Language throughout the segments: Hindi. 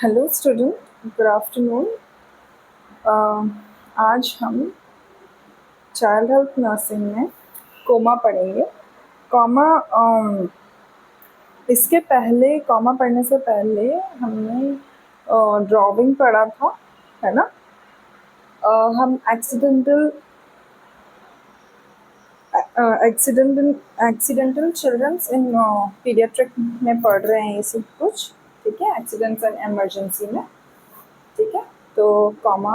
Hello student, good afternoon. आज हम चाइल्ड हेल्थ नर्सिंग में कोमा पढ़ेंगे। कोमा इसके पहले, कोमा पढ़ने से पहले हमने ड्राइंग पढ़ा था, है ना। हम एक्सीडेंटल चिल्ड्रंस इन पीडियाट्रिक में पढ़ रहे हैं ये सब कुछ, ठीक है। एक्सीडेंट्स एंड इमरजेंसी में, ठीक है। तो कॉमा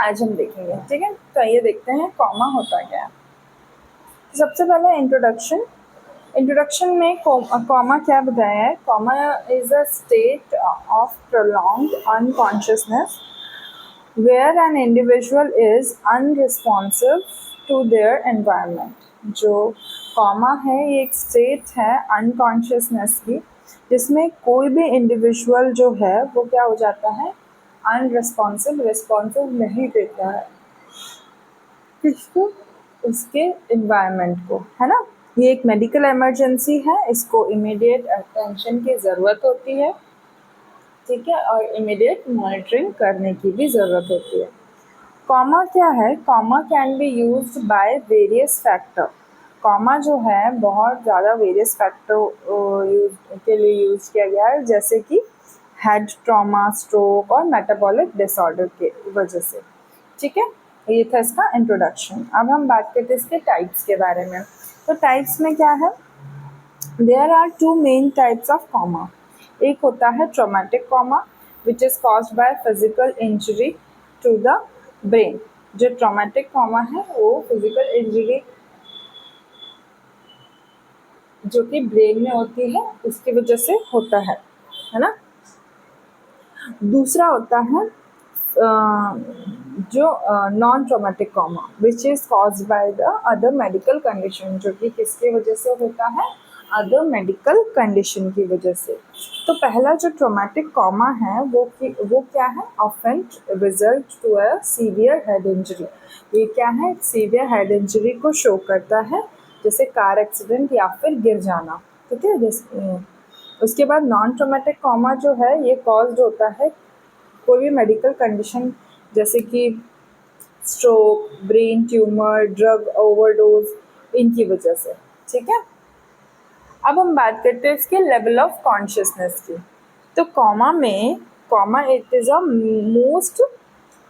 आज हम देखेंगे, ठीक है। तो ये देखते हैं कॉमा होता क्या है। सबसे पहले इंट्रोडक्शन में कॉमा क्या बताया है। Coma is a state of prolonged unconsciousness where an individual is unresponsive to their environment. जो कॉमा है ये एक स्टेट है अनकॉन्शियसनेस की, जिसमें कोई भी इंडिविजुअल जो है वो क्या हो जाता है, अनरिस्पॉन्सिव, रिस्पॉन्सिव नहीं देता है किसको, उसके इन्वायरमेंट को, है ना। ये एक मेडिकल इमरजेंसी है, इसको इमीडिएट अटेंशन की ज़रूरत होती है, ठीक है, और इमीडिएट मॉनिटरिंग करने की भी ज़रूरत होती है। कॉमा क्या है, comma can be used by various factor. Comma जो है बहुत ज़्यादा वेरियस फैक्टर के लिए यूज़ किया गया है, जैसे कि हेड ट्रॉमा, स्ट्रोक और मेटाबॉलिक डिसऑर्डर के वजह से, ठीक है। ये था इसका इंट्रोडक्शन। अब हम बात करते हैं इसके टाइप्स के बारे में। तो टाइप्स में क्या है, there are two main types of coma. एक होता है traumatic coma which is caused by physical injury to the brain. जो ट्रॉमेटिक कॉमा है वो फिजिकल इंजरी जो कि ब्रेन में होती है उसकी वजह से होता है ना। दूसरा होता है जो non traumatic coma which is caused by the other medical condition, जो कि किसकी वजह से होता है, अदर मेडिकल कंडीशन की वजह से। तो पहला जो ट्रॉमेटिक कॉमा है वो क्या है, often result to a severe head injury. ये क्या है, सीवियर हेड इंजरी को शो करता है, जैसे कार एक्सीडेंट या फिर गिर जाना, ठीक है। उसके बाद नॉन ट्रॉमेटिक कॉमा जो है ये कॉज्ड होता है कोई भी मेडिकल कंडीशन, जैसे कि stroke, brain tumour, drug overdose, इनकी वजह से, ठीक है। अब हम बात करते हैं इसके लेवल ऑफ कॉन्शियसनेस की। तो comma it is a most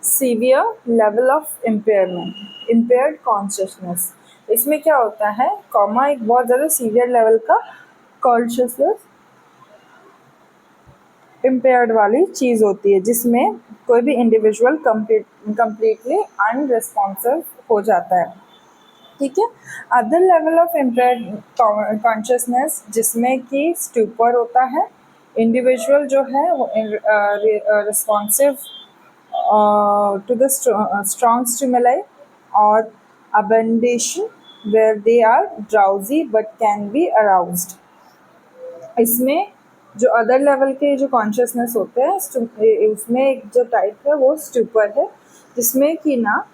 severe level of impaired consciousness. इसमें क्या होता है, कॉमा एक बहुत ज़्यादा सीवियर लेवल का कॉन्शियसनेस इम्पेयर्ड वाली चीज़ होती है, जिसमें कोई भी इंडिविजुअल कम्प्लीटली अनरिस्पॉन्सिव हो जाता है, ठीक है। Other level of impaired consciousness जिसमें कि स्टूपर होता है, इंडिविजुअल जो है वो responsive to the strong stimuli और obtundation where they are drowsy but can be aroused. इसमें जो अदर लेवल के जो कॉन्शियसनेस होते हैं उसमें एक जो टाइप है वो स्टूपर है, जिसमें कि ना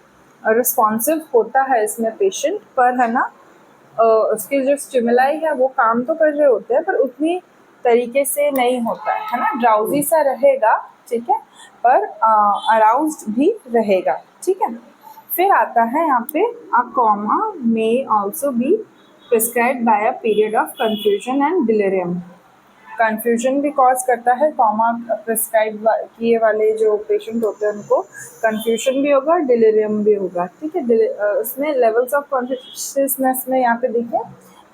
रिस्पॉन्सिव होता है इसमें पेशेंट, पर है ना उसके जो स्टिमुलाई है वो काम तो कर रहे होते हैं पर उतनी तरीके से नहीं होता है ना। ड्राउजी सा रहेगा, ठीक है, पर अराउज्ड भी रहेगा, ठीक है। फिर आता है यहाँ पे a comma may also be prescribed bye a period of confusion and delirium. Confusion भी कॉज करता है, कॉमा प्रिस्क्राइब किए वाले जो पेशेंट होते हैं उनको कन्फ्यूजन भी होगा, डिलीरियम भी होगा, ठीक है। उसमें लेवल्स ऑफ कॉन्शियसनेस में यहाँ पे देखिए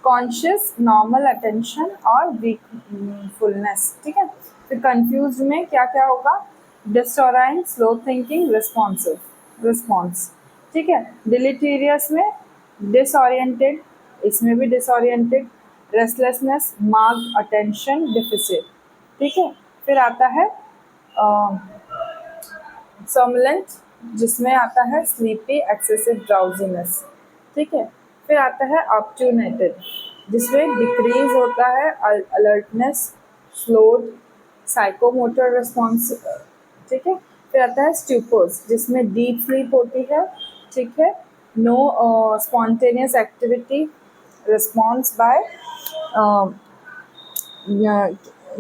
कॉन्शियस, नॉर्मल, अटेंशन और वीकफुलनेस, ठीक है। फिर कंफ्यूज में क्या क्या होगा, डिसऑराइंग, स्लो थिंकिंग, रिस्पॉन्स, ठीक है। डिलीटीरियस में डिसओरिएंटेड, इसमें भी disoriented, restlessness, marked attention deficit, ठीक है। फिर आता है सोमलेंट, जिसमें आता है स्लीपी, एक्सेसिव ड्राउजीनेस, ठीक है। फिर आता है ऑब्ट्यूनेटेड, जिसमें डिक्रीज होता है अलर्टनेस, स्लोड, साइकोमोटर रिस्पॉन्स, ठीक है। फिर आता है स्ट्यूपर्स, जिसमें डीप स्लीप होती है, ठीक है, no spontaneous activity, response by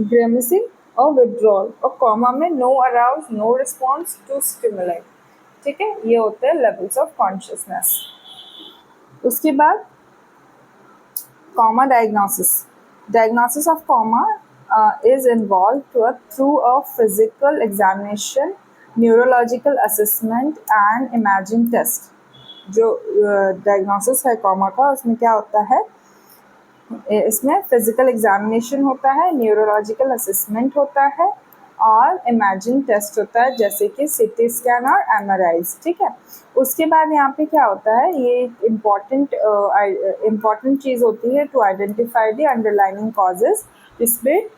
grimacing और विड्रॉल, और कॉमा में no arouse, no response to stimuli. ठीक है, ये होते हैं लेवल्स ऑफ कॉन्शियसनेस। उसके बाद comma diagnosis. Diagnosis of comma is involved through a physical examination, neurological assessment and imaging test. जो डायग्नोसिस है कॉमा का, उसमें क्या होता है, इसमें फिजिकल एग्जामिनेशन होता है, न्यूरोलॉजिकल असेसमेंट होता है और इमेजिंग टेस्ट होता है, जैसे कि सीटी स्कैन और एमआरआईज। ठीक है, उसके बाद यहाँ पे क्या होता है, ये इम्पॉर्टेंट चीज़ होती है to identify the underlining causes, जिसमें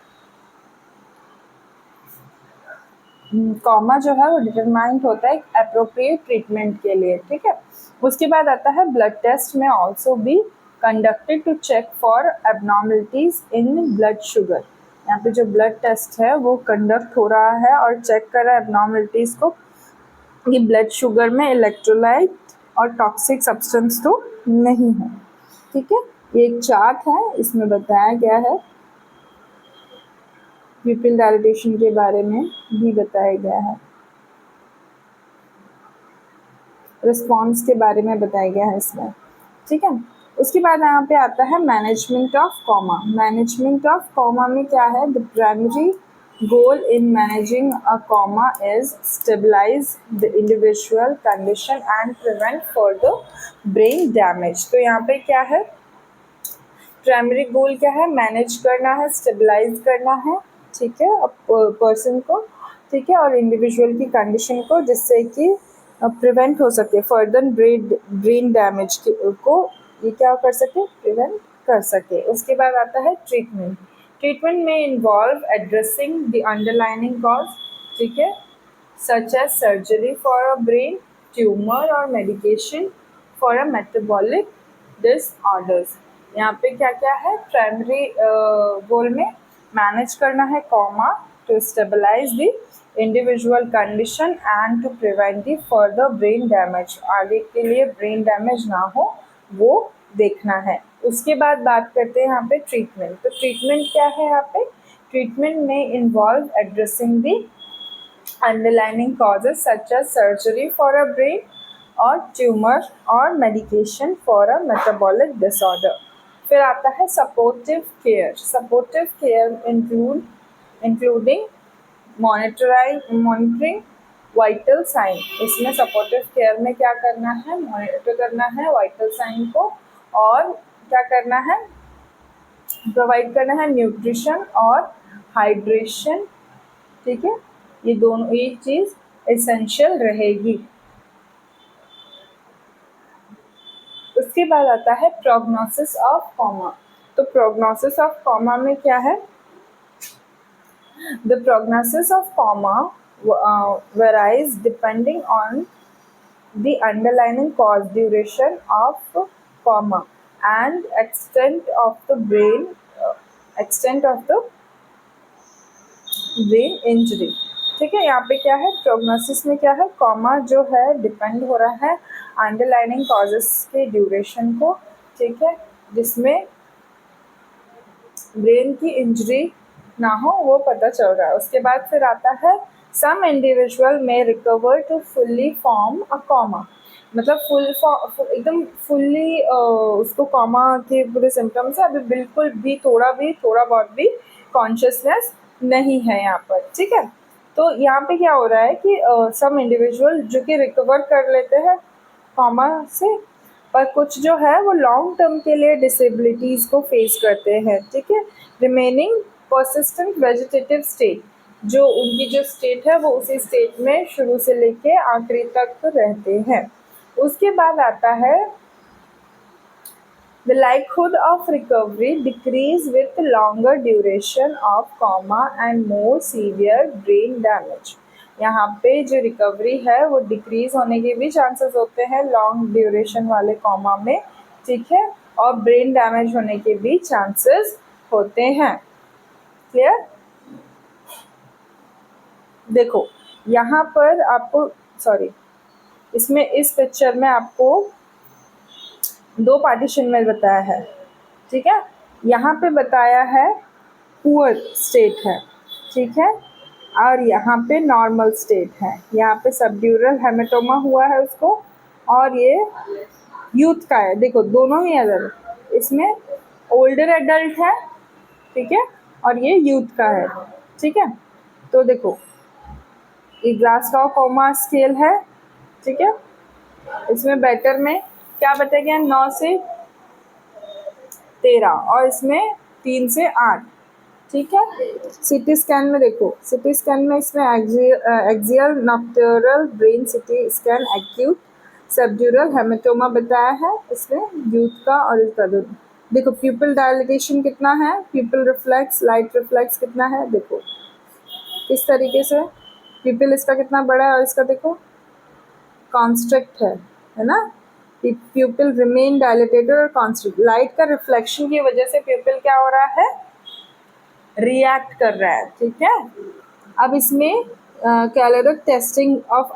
कॉमा जो है वो डिटरमाइंड होता है अप्रोप्रिएट ट्रीटमेंट के लिए। ठीक है, उसके बाद आता है blood test may also be conducted to check for abnormalities in blood sugar. यहाँ पे जो ब्लड टेस्ट है वो कंडक्ट हो रहा है और चेक कर रहा है एबनॉर्मलिटीज को, कि ब्लड शुगर में इलेक्ट्रोलाइट और टॉक्सिक सब्सटेंस तो नहीं है। ठीक है, ये एक चार्ट है, इसमें बताया गया है, प्यूपिल डायलेटेशन के बारे में भी बताया गया है, रिस्पॉन्स के बारे में बताया गया है इसमें। ठीक है, उसके बाद यहाँ पे आता है management of coma. Management of coma में क्या है, the primary goal in managing a coma is stabilise the individual condition and prevent further brain damage. तो यहाँ पे क्या है, प्राइमरी गोल क्या है, मैनेज करना है, स्टेबलाइज करना है। ठीक है, पर्सन को, ठीक है, और इंडिविजुअल की कंडीशन को, जिससे कि प्रिवेंट हो सके फर्दर ब्रेन डैमेज को, ये क्या कर सके, प्रिवेंट कर सके। उसके बाद आता है ट्रीटमेंट। ट्रीटमेंट में involve addressing the underlining cause, ठीक है, such as surgery for a brain tumour और medication for a metabolic disorders. यहाँ पे क्या क्या है, प्राइमरी गोल में मैनेज करना है coma to stabilise the individual condition and to prevent the further brain damage, आगे के लिए ब्रेन डैमेज ना हो वो देखना है। उसके बाद बात करते हैं यहाँ पे ट्रीटमेंट। तो ट्रीटमेंट क्या है यहाँ पे, ट्रीटमेंट में involve addressing the underlining causes such as surgery for a brain और ट्यूमर और medication for a metabolic disorder. फिर आता है supportive care. Supportive care including monitoring vital sign. इसमें सपोर्टिव केयर में क्या करना है, मॉनिटर करना है वाइटल साइन को, और क्या करना है, प्रोवाइड करना है न्यूट्रिशन और हाइड्रेशन। ठीक है, ये दोनों, ये चीज़ एसेंशियल रहेगी। उसके बाद आता है प्रोग्नोसिस ऑफ कॉमा। तो प्रोग्नोसिस ऑफ कॉमा में क्या है, the prognosis of comma varies depending on the underlying cause, duration of coma and extent of the brain injury। ठीक है, यहाँ पे क्या है, प्रोग्नोसिस में क्या है, कॉमा जो है डिपेंड हो रहा है अंडरलाइनिंग कॉजेस के ड्यूरेशन को, ठीक है, जिसमें ब्रेन की इंजरी ना हो वो पता चल रहा है। उसके बाद फिर आता है some individual may recover to fully form a coma, मतलब एकदम फुल्ली उसको कॉमा के पूरे सिम्टम्स है, अभी बिल्कुल भी थोड़ा बहुत भी कॉन्शियसनेस नहीं है यहाँ पर। ठीक है, तो यहाँ पे क्या हो रहा है कि सम इंडिविजुअल जो कि रिकवर कर लेते हैं कॉमा से, पर कुछ जो है वो लॉन्ग टर्म के लिए डिसेबिलिटीज़ को फेस करते हैं। ठीक है, रिमेनिंग परसिस्टेंट वेजिटेटिव स्टेट, जो उनकी जो स्टेट है वो उसी स्टेट में शुरू से लेके आखिरी तक रहते हैं। उसके बाद आता है the likelihood of recovery decrease with longer duration of coma and more severe brain damage। यहाँ पे जो रिकवरी है वो डिक्रीज होने के भी चांसेस होते हैं लॉन्ग ड्यूरेशन वाले कॉमा में। ठीक है, और ब्रेन डैमेज होने के भी चांसेस होते हैं। क्लियर? देखो यहाँ पर आपको, सॉरी, इसमें इस पिक्चर में आपको दो पार्टीशन में बताया है। ठीक है, यहाँ पे बताया है पुअर स्टेट है, ठीक है। और यहाँ पे नॉर्मल स्टेट है, यहाँ पे सबड्यूरल हेमेटोमा हुआ है उसको, और ये यूथ का है। देखो दोनों ही अडल्ट, इसमें ओल्डर एडल्ट है, ठीक है, और ये यूथ का है, ठीक है। तो देखो ये ग्लासगॉव कोमा स्केल है, ठीक है। इसमें बेटर में क्या बताया गया, 9 से 13, और इसमें 3 से 8, ठीक है। सीटी स्कैन में देखो, सीटी स्कैन में इसमें axial nocturnal brain CT scan acute subdural haematoma बताया है इसमें यूथ का और इसका देखो प्यूपिल डायलिटेशन कितना है, प्यूपिल रिफ्लेक्स, लाइट रिफ्लेक्स कितना है, देखो इस तरीके से प्यूपिल इसका कितना बड़ा है, और इसका देखो कॉन्स्ट्रिक्ट है ना। प्यूपिल रिमेन डायलेटेड और कॉन्स्ट्रिक्ट, लाइट का रिफ्लेक्शन की वजह से प्यूपिल क्या हो रहा है, रिएक्ट कर रहा है, ठीक है। अब इसमें caloric testing of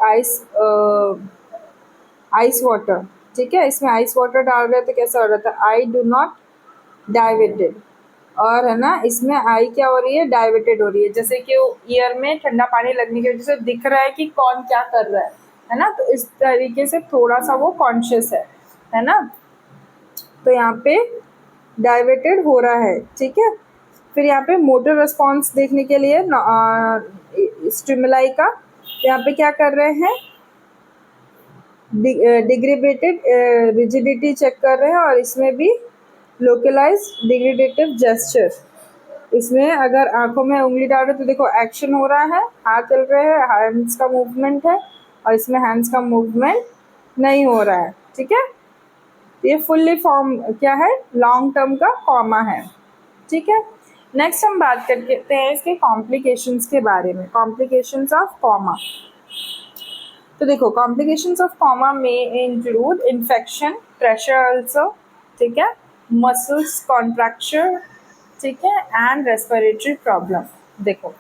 ice water, ठीक है, इसमें आइस वाटर डाल रहे थे, कैसा हो रहा था, आई डू नॉट डाइवेटेड, और है ना इसमें आई क्या हो रही है, डाइवेटेड हो रही है, जैसे कि ईयर में ठंडा पानी लगने की वजह से दिख रहा है कि कौन क्या कर रहा है ना, तो इस तरीके से थोड़ा सा वो कॉन्शियस है ना, तो यहाँ पे डाइवेटेड हो रहा है, ठीक है। फिर यहाँ पे मोटर रिस्पॉन्स देखने के लिए स्टिमुलाई का, यहाँ पे क्या कर रहे हैं, डिग्रेडेटेड रिजिडिटी चेक कर रहे हैं, और इसमें भी लोकलाइज डिग्रेडेटिव जेस्चर, इसमें अगर आंखों में उंगली डाल रहे तो देखो एक्शन हो रहा है, हाथ चल रहे हैं, हैंड्स का मूवमेंट है, और इसमें हैंड्स का मूवमेंट नहीं हो रहा है, ठीक है। ये फुल्ली फॉर्म क्या है, लॉन्ग टर्म का कॉमा है, ठीक है। नेक्स्ट हम बात करते हैं इसके कॉम्प्लिकेशंस के बारे में, कॉम्प्लिकेशंस ऑफ कॉमा। तो देखो complications of coma may include infection, pressure ulcer, ठीक है, मसल्स कॉन्ट्रैक्चर, ठीक है, एंड रेस्पिरेटरी प्रॉब्लम। देखो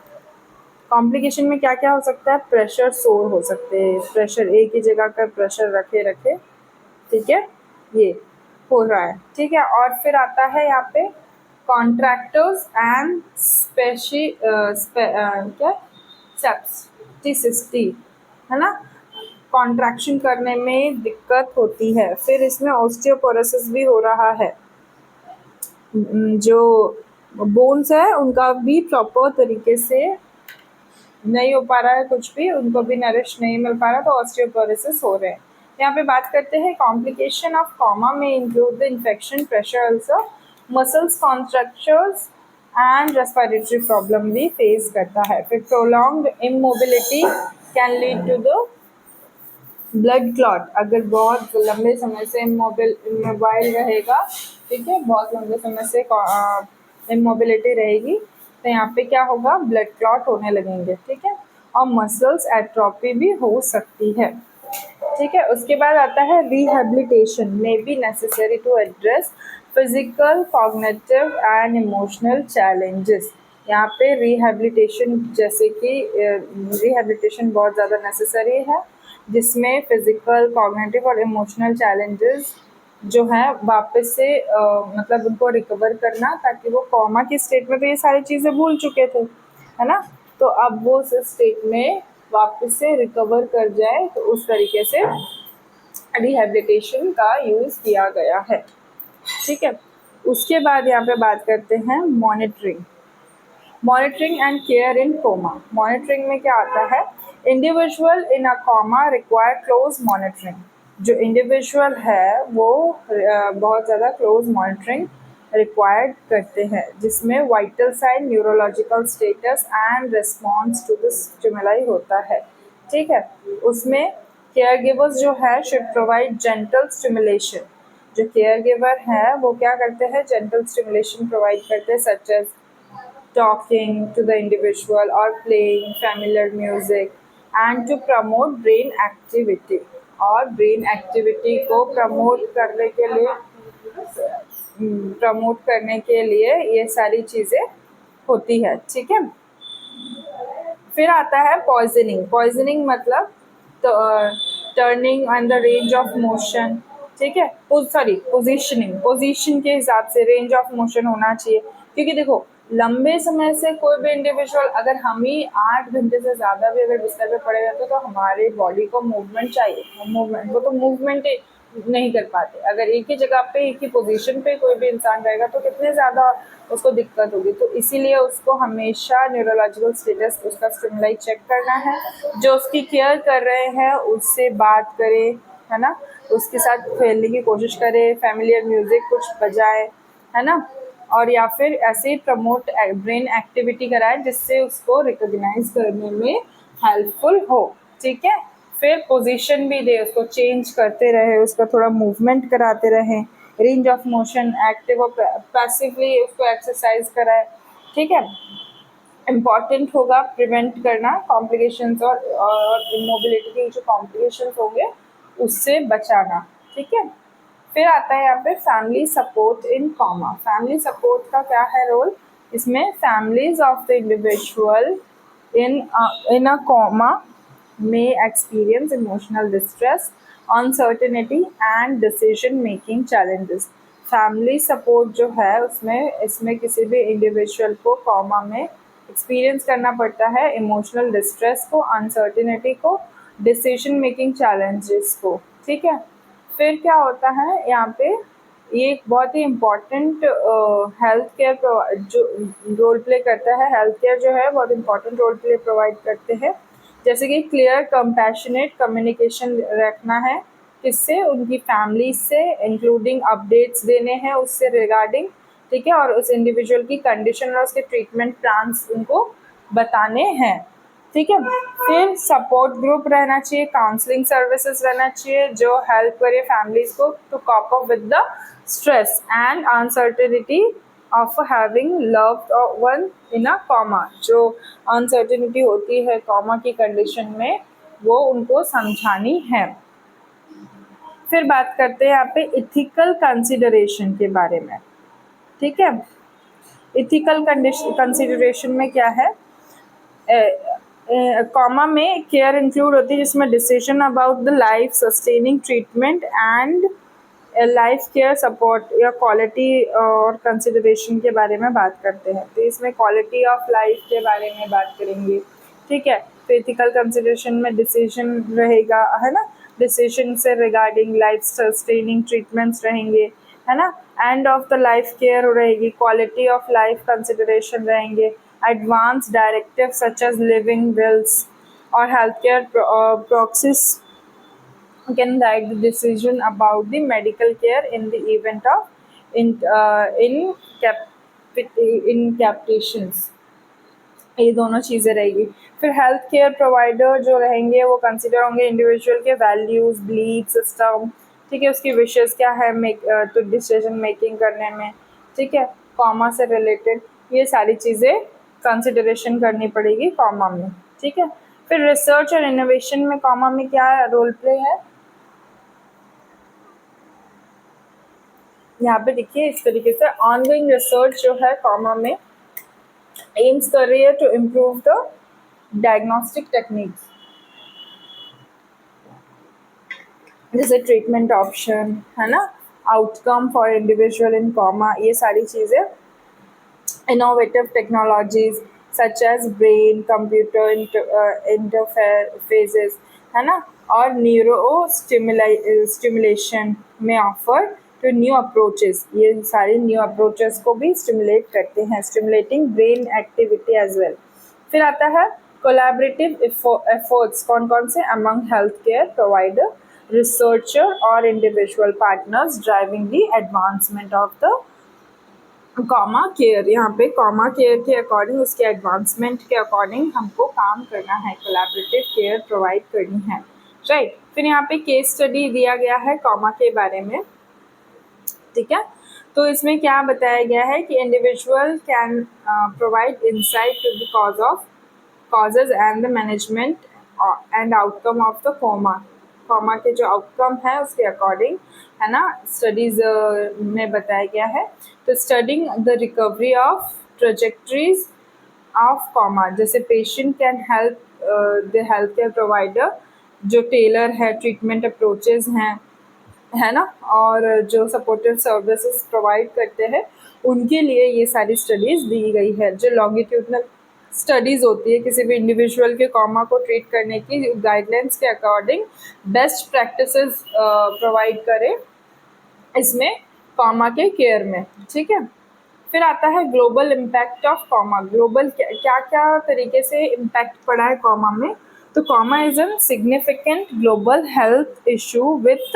कॉम्प्लिकेशन में क्या क्या हो सकता है, प्रेशर सोर हो सकते हैं, प्रेशर एक ही जगह का प्रेशर रखे रखे, ठीक है, ये हो रहा है, ठीक है। और फिर आता है यहाँ पे कॉन्ट्रैक्टर्स एंड क्या सेप्टिसिटी, है ना, कॉन्ट्रैक्शन करने में दिक्कत होती है। फिर इसमें ऑस्टियोपोरोसिस भी हो रहा है, जो बोन्स है उनका भी प्रॉपर तरीके से नहीं हो पा रहा है, कुछ भी उनको भी नरिश नहीं मिल पा रहा, तो ऑस्टियोपोरोसिस हो रहे हैं। यहाँ पे बात करते हैं complication of coma may include the infection, pressure ulcer, muscles contractures and respiratory problem भी फेस करता है। फिर prolonged immobility can lead to the blood clot, अगर बहुत लंबे समय से इमोबाइल रहेगा, ठीक है, बहुत लंबे समय से इमोबिलिटी रहेगी, तो यहाँ पे क्या होगा, ब्लड क्लॉट होने लगेंगे, ठीक है, और मसल्स एट्रोफी भी हो सकती है, ठीक है। उसके बाद आता है rehabilitation may be necessary to address physical, cognitive and emotional challenges. यहाँ पे रिहेबिलिटेशन, जैसे कि रिहेबिलिटेशन बहुत ज़्यादा नेसेसरी है, जिसमें फिजिकल, कॉग्निटिव और इमोशनल चैलेंजेस जो है वापस से मतलब उनको रिकवर करना, ताकि वो कॉमा की स्टेट में तो ये सारी चीज़ें भूल चुके थे, है ना, तो अब वो उस स्टेट में वापस से रिकवर कर जाए, तो उस तरीके से रिहेबिलिटेशन का यूज़ किया गया है, ठीक है। उसके बाद यहाँ पे बात करते हैं monitoring, monitoring and care in coma. Monitoring में क्या आता है, individual in a coma require close monitoring, जो इंडिविजुअल है वो बहुत ज़्यादा क्लोज मॉनिटरिंग रिक्वायर्ड करते हैं, जिसमें vital sign, neurological status and response to the stimuli होता है, ठीक है। उसमें केयर गिवर्स जो है शुड प्रोवाइड जेंटल स्टिमुलेशन, जो केयर गिवर है वो क्या करते हैं, जेंटल स्टिमुलेशन प्रोवाइड करते हैं, such as talking to the individual or playing familiar music, and to promote brain activity, और brain activity को प्रमोट करने के लिए ये सारी चीज़ें होती है, ठीक है। फिर आता है पॉइजनिंग, पॉइजनिंग मतलब turning on the range of motion, ठीक है, सॉरी पोजीशनिंग, पोजीशन के हिसाब से रेंज ऑफ मोशन होना चाहिए, क्योंकि देखो लंबे समय से कोई भी इंडिविजुअल, अगर हम ही 8 घंटे से ज़्यादा भी अगर बिस्तर पे पड़े रहते तो हमारे बॉडी को मूवमेंट चाहिए, मूवमेंट, वो तो मूवमेंट नहीं कर पाते। अगर एक ही जगह पे एक ही पोजीशन पे कोई भी इंसान रहेगा तो कितने ज़्यादा उसको दिक्कत होगी। तो इसीलिए उसको हमेशा न्यूरोलॉजिकल स्टेटस उसका स्टिमुलाई चेक करना है। जो उसकी केयर कर रहे हैं उससे बात करें, है ना, उसके साथ खेलने की कोशिश करें, फैमिलियर म्यूजिक कुछ बजाए, है ना, और या फिर ऐसे प्रमोट ब्रेन एक्टिविटी कराए जिससे उसको रिकॉग्नाइज करने में हेल्पफुल हो। ठीक है, फिर पोजीशन भी दे, उसको चेंज करते रहे, उसका थोड़ा मूवमेंट कराते रहें, रेंज ऑफ मोशन, एक्टिव और पैसिवली उसको एक्सरसाइज कराए। ठीक है, इम्पॉर्टेंट होगा प्रिवेंट करना कॉम्प्लिकेशंस और इमोबिलिटी के जो कॉम्प्लिकेशंस होंगे उससे बचाना। ठीक है, फिर आता है यहाँ पे family support in comma. Family support का क्या है रोल इसमें? Families of the individual in a comma may experience emotional distress, uncertainty and decision making challenges. Family support जो है उसमें इसमें किसी भी इंडिविजुअल को कॉमा में एक्सपीरियंस करना पड़ता है इमोशनल डिस्ट्रेस को, अनसर्टिनिटी को, डिसीजन मेकिंग चैलेंजेस को। ठीक है, फिर क्या होता है यहाँ पे, ये एक बहुत ही इम्पॉर्टेंट हेल्थ केयर जो रोल प्ले करता है, हेल्थ केयर जो है बहुत इम्पॉर्टेंट रोल प्ले प्रोवाइड करते हैं। जैसे कि क्लियर कंपैशनेट कम्युनिकेशन रखना है, किससे? उनकी फैमिली से, इंक्लूडिंग अपडेट्स देने हैं उससे रिगार्डिंग। ठीक है, और उस इंडिविजुअल की कंडीशन और उसके ट्रीटमेंट प्लान्स उनको बताने हैं। ठीक है, फिर सपोर्ट ग्रुप रहना चाहिए, काउंसलिंग सर्विसेज रहना चाहिए जो हेल्प करे फैमिलीज को to cope up with the stress and uncertainty of having loved one in a coma. जो अनसर्टेनिटी होती है कॉमा की कंडीशन में वो उनको समझानी है। फिर बात करते हैं यहाँ पे इथिकल कंसिडरेशन के बारे में। ठीक है, इथिकल कंसिडरेशन में क्या है? कॉमा में केयर इंक्लूड होती है जिसमें decision about the life sustaining treatment and life care support या क्वालिटी और कंसिडरेशन के बारे में बात करते हैं। तो इसमें क्वालिटी ऑफ लाइफ के बारे में बात करेंगे। ठीक है, तो एथिकल कंसिडरेशन में डिसीजन रहेगा, है ना, डिसीजन से रिगार्डिंग लाइफ सस्टेनिंग ट्रीटमेंट्स रहेंगे, है ना, end of the life care रहेगी, क्वालिटी ऑफ लाइफ कंसिडरेशन रहेंगे, advance directive such as living wills और health care proxies can guide the decision about the medical care in the event of incapacitations। ये दोनों चीज़ें रहेगी। फिर हेल्थ केयर प्रोवाइडर जो रहेंगे वो कंसिडर होंगे इंडिविजुअल के वैल्यूज़, बिलीफ सिस्टम, ठीक है, उसकी विशेज़ क्या है तो डिसीजन मेकिंग करने में। ठीक है, कॉमा से रिलेटेड ये सारी चीज़ें कंसिडरेशन करनी पड़ेगी कॉमा में। ठीक है, फिर रिसर्च और इनोवेशन में कॉमा में क्या रोल प्ले है यहाँ पे देखिए इस तरीके से, ऑनगोइंग रिसर्च जो है कॉमा में एम्स कर रही है to improve the diagnostic techniques, जैसे ट्रीटमेंट ऑप्शन, है ना, outcome for individual in coma, ये सारी चीज़ें, innovative technologies such as brain computer interfaces, है ना, और neuro stimulation may offer to new approaches, ये सारे न्यू अप्रोचेस को भी स्टिमुलेट करते हैं, stimulating brain activity as well. फिर आता है कोलैबोरेटिव एफर्ट्स, कौन कौन से? Among health care provider, researcher और individual partners driving the advancement of the comma care. यहाँ पे कॉमा केयर के अकॉर्डिंग, उसके एडवांसमेंट के अकॉर्डिंग हमको काम करना है, कोलैबोरेटिव केयर प्रोवाइड करनी है, राइट। फिर यहाँ पे केस स्टडी दिया गया है कॉमा के बारे में। ठीक है, तो इसमें क्या बताया गया है कि individual can provide insight to the causes and the management and outcome of the coma के जो आउटकम है उसके अकॉर्डिंग, है ना, स्टडीज में बताया गया है। तो studying the recovery of trajectories of coma, जैसे patient can help the health care provider जो टेलर है ट्रीटमेंट अप्रोचेज हैं, है ना, और जो सपोर्टिव सर्विसेज प्रोवाइड करते हैं उनके लिए ये सारी स्टडीज़ दी गई है। जो लॉन्गिट्यूडनल स्टडीज़ होती है किसी भी इंडिविजुअल के कॉमा को ट्रीट करने की गाइडलाइंस के अकॉर्डिंग बेस्ट प्रैक्टिसेस प्रोवाइड करें इसमें कॉमा के केयर में, ठीक है। फिर आता है global impact of comma. Global क्या क्या तरीके से इम्पैक्ट पड़ा है कॉमा में। तो comma is an significant global health issue with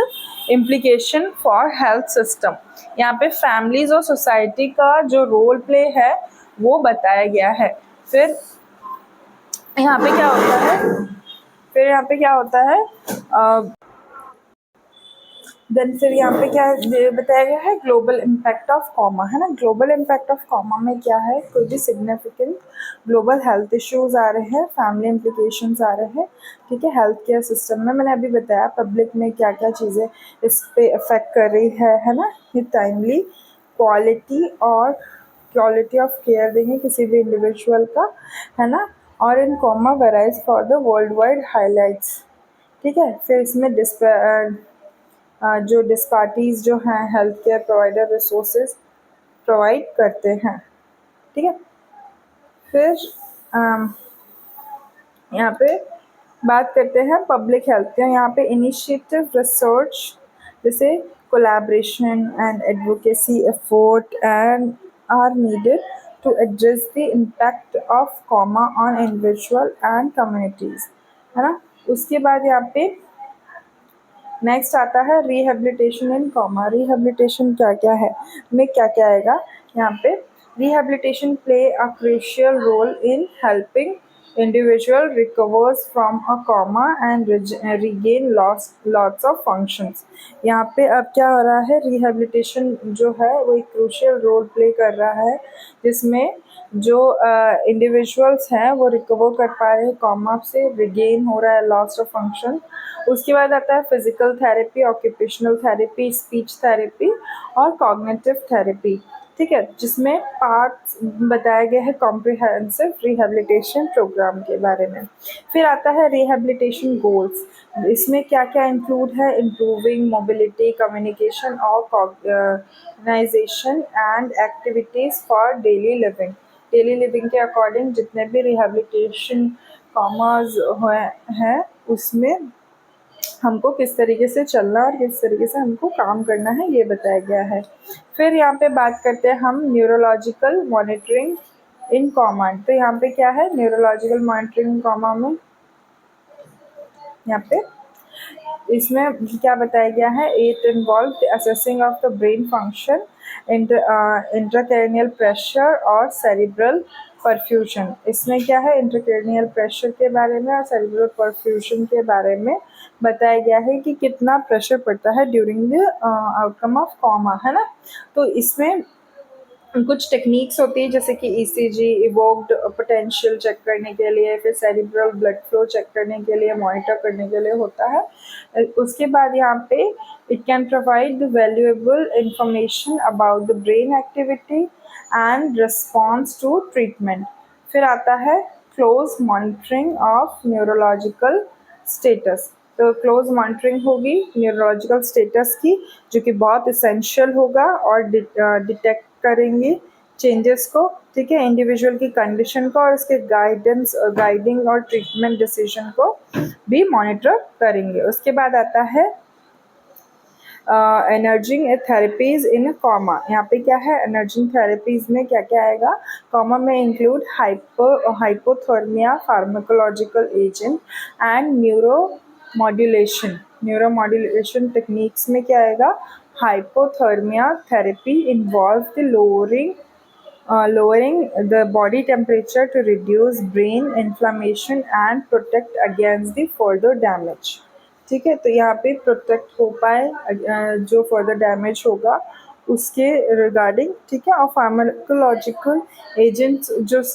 implication for health system. यहाँ पे फैमिलीज और सोसाइटी का जो रोल प्ले है वो बताया गया है। फिर यहाँ पे क्या होता है, फिर यहाँ पे क्या होता है देन फिर यहाँ पे क्या बताया गया है, ग्लोबल इम्पैक्ट ऑफ कॉमा, है ना। ग्लोबल इम्पैक्ट ऑफ कॉमा में क्या है, कोई भी सिग्निफिकेंट ग्लोबल हेल्थ इश्यूज आ रहे हैं, फैमिली इम्प्लीकेशंस आ रहे हैं, ठीक है। हेल्थ केयर सिस्टम में मैंने अभी बताया पब्लिक में क्या क्या चीज़ें इस पे अफेक्ट कर रही है ना। ये टाइमली क्वालिटी ऑफ केयर देंगे किसी भी इंडिविजुअल का, है ना। और in coma varies for the world wide highlights, ठीक है। फिर इसमें जो डिस्पार्टीज जो हैं health care provider resources provide करते हैं, ठीक है। फिर यहाँ पे बात करते हैं पब्लिक हेल्थ केयर। यहाँ पे इनिशिएटिव रिसर्च जैसे collaboration and advocacy effort and are needed to address the impact of coma on individual and communities, है ना। उसके बाद यहाँ पे नेक्स्ट आता है रिहेबिलिटेशन इन कॉमा। रिहेबिलिटेशन क्या क्या है में क्या क्या आएगा यहाँ पे। Rehabilitation play a crucial role in helping individual recovers from a coma and regain lots of functions. यहाँ पे अब क्या हो रहा है, रिहेबिलिटेशन जो है वो एक क्रूशियल रोल प्ले कर रहा है जिसमें जो इंडिविजुअल्स हैं वो रिकवर कर पा रहे हैं कॉमा से, रिगेन हो रहा है लॉस ऑफ फंक्शन। उसके बाद आता है physical therapy, occupational therapy, speech therapy और कॉग्निटिव थेरेपी, ठीक है। जिसमें पार्ट्स बताया गया है कॉम्प्रिहेंसिव रिहेबिलिटेशन प्रोग्राम के बारे में। फिर आता है रिहेबिलिटेशन गोल्स। इसमें क्या क्या इंक्लूड है, इम्प्रूविंग मोबिलिटी, कम्युनिकेशन और cognization and activities for daily living. Daily living के अकॉर्डिंग जितने भी रिहेबिलिटेशन कॉमर्स हैं उसमें हमको किस तरीके से चलना और किस तरीके से हमको काम करना है ये बताया गया है। फिर यहाँ पे बात करते हैं हम न्यूरोलॉजिकल मॉनिटरिंग इन कॉमा। तो यहाँ पे क्या है न्यूरोलॉजिकल मॉनिटरिंग कॉमा में, यहाँ पे इसमें क्या बताया गया है, it involve assessing of the brain function, intracranial pressure और सेरिब्रल परफ्यूजन। इसमें क्या है, इंट्राक्रैनियल प्रेशर के बारे में और सेरिब्रल परफ्यूजन के बारे में बताया गया है कि कितना प्रेशर पड़ता है during the outcome of comma, है ना। तो इसमें कुछ टेक्निक्स होती है जैसे कि ईसीजी, इवोक्ड पोटेंशियल चेक करने के लिए, फिर सेरिब्रल ब्लड फ्लो चेक करने के लिए, मॉनिटर करने के लिए होता है। उसके बाद यहाँ पे it can provide valuable information about the brain activity and response to treatment. फिर आता है close monitoring of neurological status. तो क्लोज मॉनिटरिंग होगी न्यूरोलॉजिकल स्टेटस की, जो कि बहुत इसेंशियल होगा और डिटेक्ट करेंगे चेंजेस को, ठीक है, इंडिविजुअल की कंडीशन को और उसके गाइडिंग और ट्रीटमेंट डिसीजन को भी मॉनिटर करेंगे। उसके बाद आता है एनर्जिंग थेरेपीज इन कॉमा। यहाँ पे क्या है, एनर्जिंग थेरेपीज में क्या क्या आएगा, comma may include hypothermia, pharmacological agent and neuromodulation techniques में क्या आएगा, hypothermia therapy involve the lowering the body temperature to reduce brain inflammation and protect against the further damage, ठीक है। तो यहाँ पे प्रोटेक्ट हो पाए जो फर्दर डैमेज होगा उसके रिगार्डिंग, ठीक है। और फार्माकोलॉजिकल एजेंट्स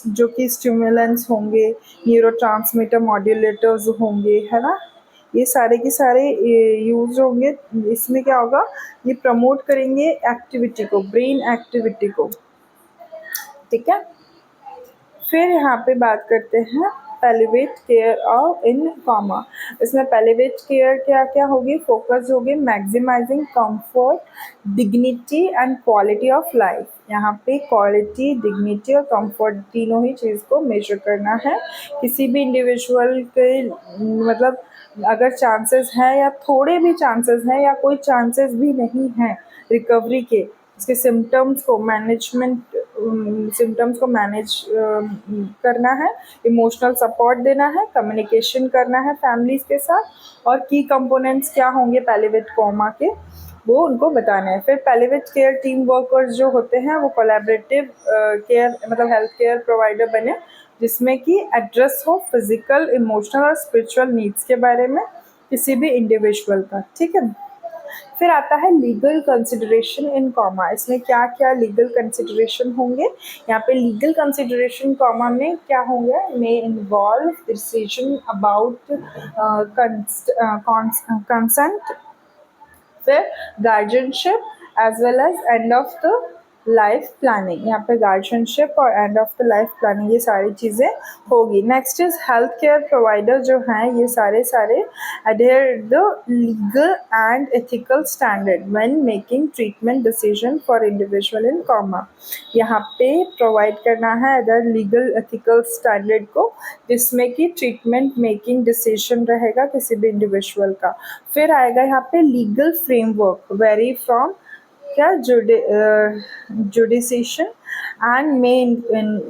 जो कि स्टिमुलेंट्स होंगे, न्यूरोट्रांसमीटर मॉड्यूलेटर्स होंगे, है ना, ये सारे के सारे यूज होंगे। इसमें क्या होगा, ये प्रमोट करेंगे एक्टिविटी को, ब्रेन एक्टिविटी को, ठीक है। फिर यहाँ पे बात करते हैं palliative care of in coma. इसमें पैलिवेट केयर क्या क्या होगी, फोकस होगी maximising comfort, dignity and quality of life. यहाँ पे क्वालिटी, डिग्निटी और कंफर्ट तीनों ही चीज़ को मेजर करना है। किसी भी इंडिविजुअल के मतलब अगर चांसेस हैं या थोड़े भी चांसेस हैं या कोई चांसेस भी नहीं हैं रिकवरी के, इसके सिम्टम्स को मैनेज करना है, इमोशनल सपोर्ट देना है, कम्युनिकेशन करना है फैमिलीज के साथ, और की कंपोनेंट्स क्या होंगे पैलिवेट कोमा के वो उनको बताना है। फिर पैलिवेट केयर टीम वर्कर्स जो होते हैं वो कोलैबोरेटिव केयर मतलब हेल्थ केयर प्रोवाइडर बने, जिसमें कि एड्रेस हो फिजिकल, इमोशनल और स्पिरिचुअल नीड्स के बारे में किसी भी इंडिविजुअल का। ठीक है, फिर आता है लीगल कंसिडरेशन इन कॉमा। इसमें क्या क्या लीगल कंसिडरेशन होंगे, यहाँ पे लीगल कंसिडरेशन कॉमा में क्या होंगे, may involve decision about consent, फिर guardianship as well as end of the life planning. यहाँ पे गार्जियनशिप और end of the life planning ये सारी चीज़ें होगी। Next is health care provider जो हैं ये सारे adhere the legal and ethical standard when making treatment decision for individual in coma। यहाँ पे प्रोवाइड करना है अदर लीगल एथिकल स्टैंडर्ड को, जिसमें कि ट्रीटमेंट मेकिंग डिसीजन रहेगा किसी भी इंडिविजुअल का। फिर आएगा यहाँ पे लीगल फ्रेमवर्क वेरी फ्रॉम क्या जुडिसिएशन and may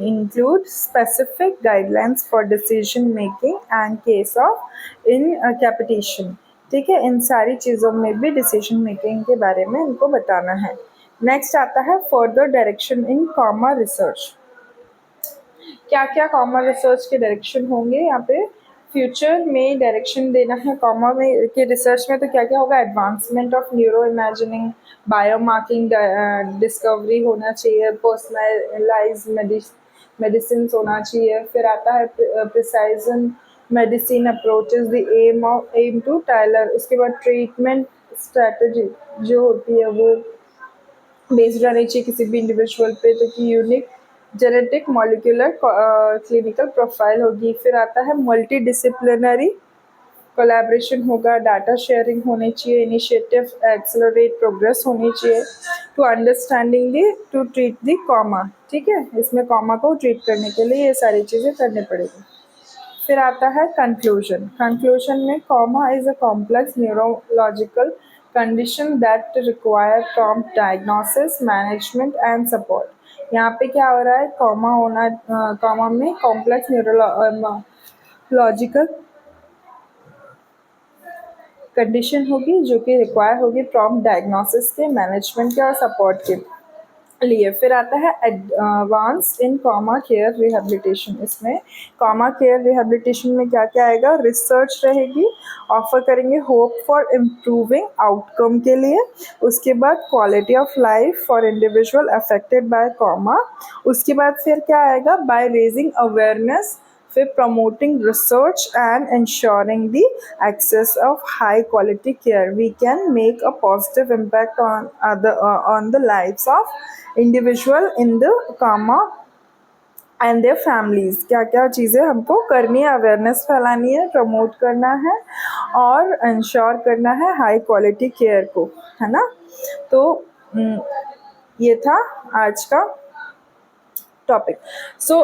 include specific guidelines for decision making and case of incapacitation। ठीक है, इन सारी चीज़ों में भी डिसीजन मेकिंग के बारे में इनको बताना है। नेक्स्ट आता है further direction in comma research. क्या क्या कॉमा रिसर्च के डायरेक्शन होंगे यहाँ पे, फ्यूचर में डायरेक्शन देना है कॉमा में के रिसर्च में, तो क्या क्या होगा, advancement of neuro imagining, biomarking discovery होना चाहिए, पर्सनलाइज मेडिसिन होना चाहिए। फिर आता है precision medicine approaches the aim to tailor. उसके बाद ट्रीटमेंट स्ट्रेटजी जो होती है वो बेस्ड रहनी चाहिए किसी भी इंडिविजुअल पे, तो कि unique genetic molecular clinical profile होगी। फिर आता है मल्टी डिसिप्लिनरी कोलैबोरेशन होगा, डाटा शेयरिंग होनी चाहिए, इनिशिएटिव एक्सेलरेट प्रोग्रेस होनी चाहिए to understanding the to treat the comma. ठीक है, इसमें कॉमा को ट्रीट करने के लिए ये सारी चीज़ें करनी पड़ेगी। फिर आता है कंक्लूजन। कंक्लूजन में comma is a complex neurological condition that require prompt diagnosis, management and support. यहाँ पे क्या हो रहा है, कॉमा में कॉम्प्लेक्स न्यूरोलॉजिकल कंडीशन होगी जो कि रिक्वायर होगी प्रॉम्प्ट डायग्नोसिस के, मैनेजमेंट के और सपोर्ट के लिए। फिर आता है advance in comma care rehabilitation. इसमें कॉमा केयर रिहेबिलिटेशन में क्या क्या आएगा, रिसर्च रहेगी, ऑफर करेंगे होप फॉर इम्प्रूविंग आउटकम के लिए। उसके बाद quality of life for individual affected by comma. उसके बाद फिर क्या आएगा, बाय रेजिंग अवेयरनेस, फिर promoting research and ensuring the access of high quality care, we can make a positive impact on the lives of individual in the coma and their families. क्या क्या चीज़ें हमको करनी है, अवेयरनेस फैलानी है, प्रमोट करना है और इंश्योर करना है हाई क्वालिटी केयर को, है ना। तो ये था आज का टॉपिक। सो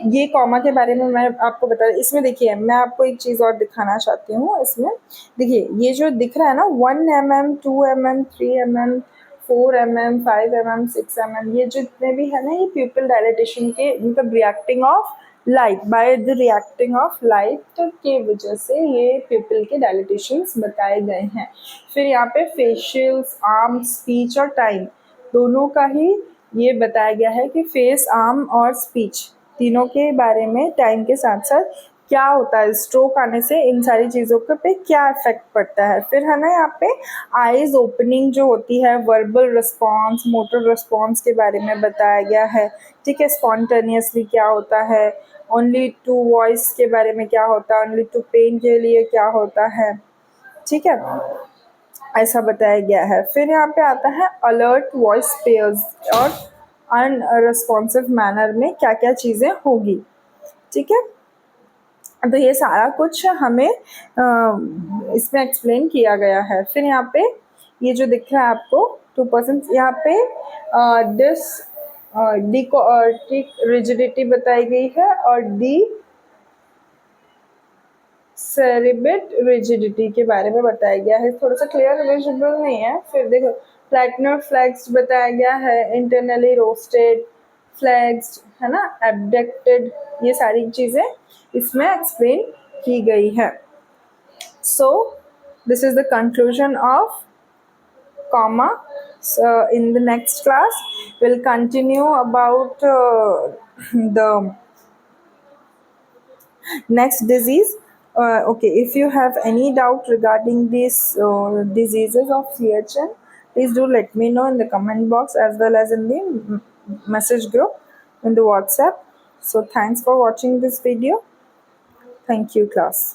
ये कॉमा के बारे में मैं आपको बता, इसमें देखिए मैं आपको एक चीज़ और दिखाना चाहती हूँ। इसमें देखिए ये जो दिख रहा है ना 1 mm, 2 mm, 3 mm, 4 mm, 5 mm, 6 mm, ये जितने भी है ना ये प्यूपिल डायलेटेशन के मतलब reacting of light, by the reacting of light के वजह से ये प्यूपिल के डायलेटेशंस बताए गए हैं। फिर यहाँ पे फेशियल्स, आर्म, स्पीच और टाइम दोनों का ही ये बताया गया है कि फेस, आर्म और स्पीच तीनों के बारे में टाइम के साथ साथ क्या होता है, स्ट्रोक आने से इन सारी चीज़ों के पे क्या इफेक्ट पड़ता है। फिर है ना यहाँ पे आईज ओपनिंग जो होती है, वर्बल रिस्पॉन्स, मोटर रिस्पॉन्स के बारे में बताया गया है। ठीक है, स्पॉन्टेनियसली क्या होता है, ओनली टू वॉइस के बारे में क्या होता है, ओनली टू पेन के लिए क्या होता है। ठीक है, ऐसा बताया गया है। फिर यहाँ पे आता है अलर्ट वॉइस पेयर्स और अनरिस्पॉन्सिव मैनर में क्या क्या चीज़ें होगी। ठीक है, तो ये सारा कुछ हमें इसमें एक्सप्लेन किया गया है। फिर यहाँ पे ये जो दिख रहा है आपको 2%, यहाँ पे डिकोर्टिक रिजिडिटी बताई गई है और डी सेरिबेट रिजिडिटी के बारे में बताया गया है। थोड़ा सा क्लियर विजिबल नहीं है। फिर देखो प्लैटिनम फ्लेक्स्ड बताया गया है, इंटरनली रोस्टेड, फ्लेक्स्ड, है ना, एबडक्टेड, ये सारी चीज़ें इसमें एक्सप्लेन की गई है। So this is the conclusion of comma. So in the next class we'll continue about the next disease. Okay, if you have any doubt regarding these diseases of CHN, please do let me know in the comment box as well as in the message group in the WhatsApp. So thanks for watching this video. Thank you, class.